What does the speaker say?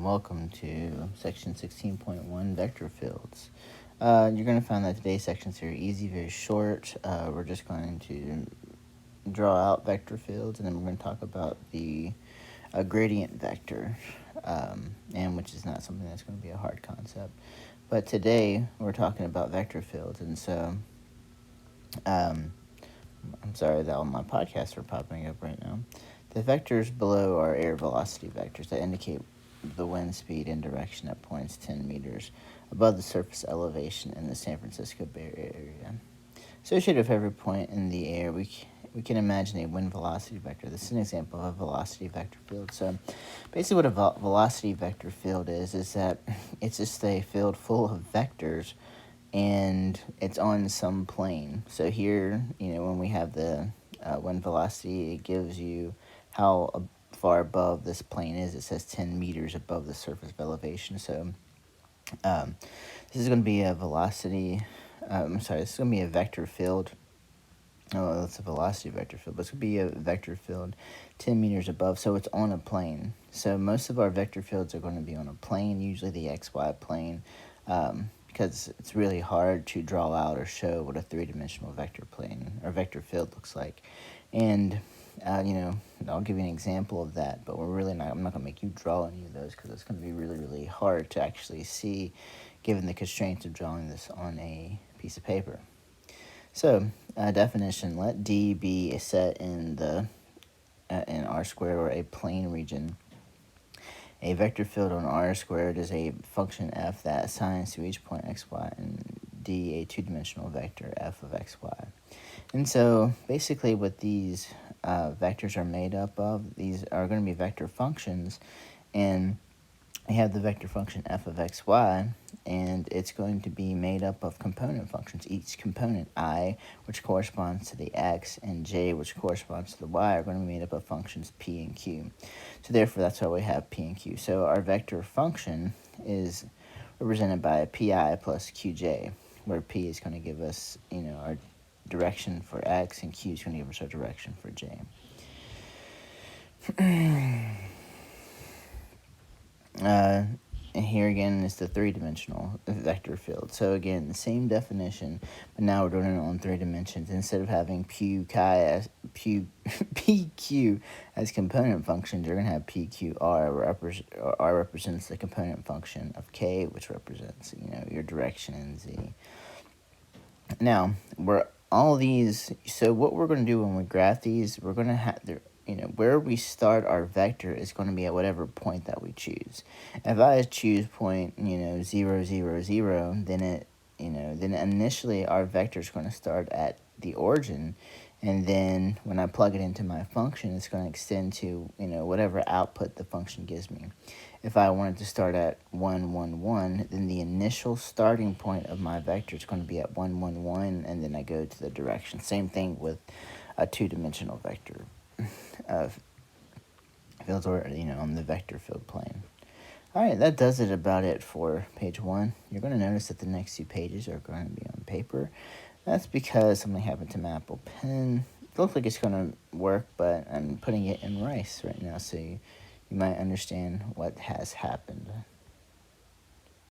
welcome to section 16.1 vector fields. You're going to find that today's section is very easy, very short. We're just going to draw out vector fields, and then we're going to talk about the gradient vector, and which is not something that's going to be a hard concept. But today we're talking about vector fields, and so I'm sorry that all my podcasts are popping up right now. The vectors below are air velocity vectors that indicate the wind speed and direction at points 10 meters above the surface elevation in the San Francisco Bay Area. Associated with every point in the air, we can imagine a wind velocity vector. This is an example of a velocity vector field. So basically what a velocity vector field is that it's just a field full of vectors and it's on some plane. So here, when we have the wind velocity, it gives you how far above this plane is. It says 10 meters above the surface of elevation. So this is going to be a velocity, this is going to be a vector field. Oh, that's a velocity vector field, but it's going to be a vector field 10 meters above, so it's on a plane. So most of our vector fields are going to be on a plane, usually the XY plane, because it's really hard to draw out or show what a three-dimensional vector plane or vector field looks like. And I'll give you an example of that, but I'm not going to make you draw any of those because it's going to be really, really hard to actually see given the constraints of drawing this on a piece of paper. So, definition, let D be a set in in R squared or a plane region. A vector field on R squared is a function f that assigns to each point x, y, and D a two-dimensional vector f of x, y. And so basically what these vectors are made up of, these are going to be vector functions, and we have the vector function f of x, y, and it's going to be made up of component functions. Each component, I, which corresponds to the x, and j, which corresponds to the y, are going to be made up of functions p and q. So therefore, that's why we have p and q. So our vector function is represented by pi plus qj, where p is going to give us, our direction for x, and q is going to give us our direction for j. And here again is the three-dimensional vector field. So again, the same definition, but now we're doing it on 3 dimensions. Instead of having PQ as component functions, you're going to have PQR, where R represents the component function of K, which represents, your direction in Z. Now, so what we're going to do when we graph these, we're going to have where we start our vector is going to be at whatever point that we choose. If I choose point, 0, 0, 0, then then initially our vector is going to start at the origin, and then when I plug it into my function, it's going to extend to, whatever output the function gives me. If I wanted to start at 1, 1, 1, then the initial starting point of my vector is going to be at 1, 1, 1, and then I go to the direction. Same thing with a two-dimensional vector fields or, on the vector field plane. All right, that does it about it for page 1. You're going to notice that the next 2 pages are going to be on paper. That's because something happened to my Apple Pen. It looks like it's going to work, but I'm putting it in rice right now, so you might understand what has happened.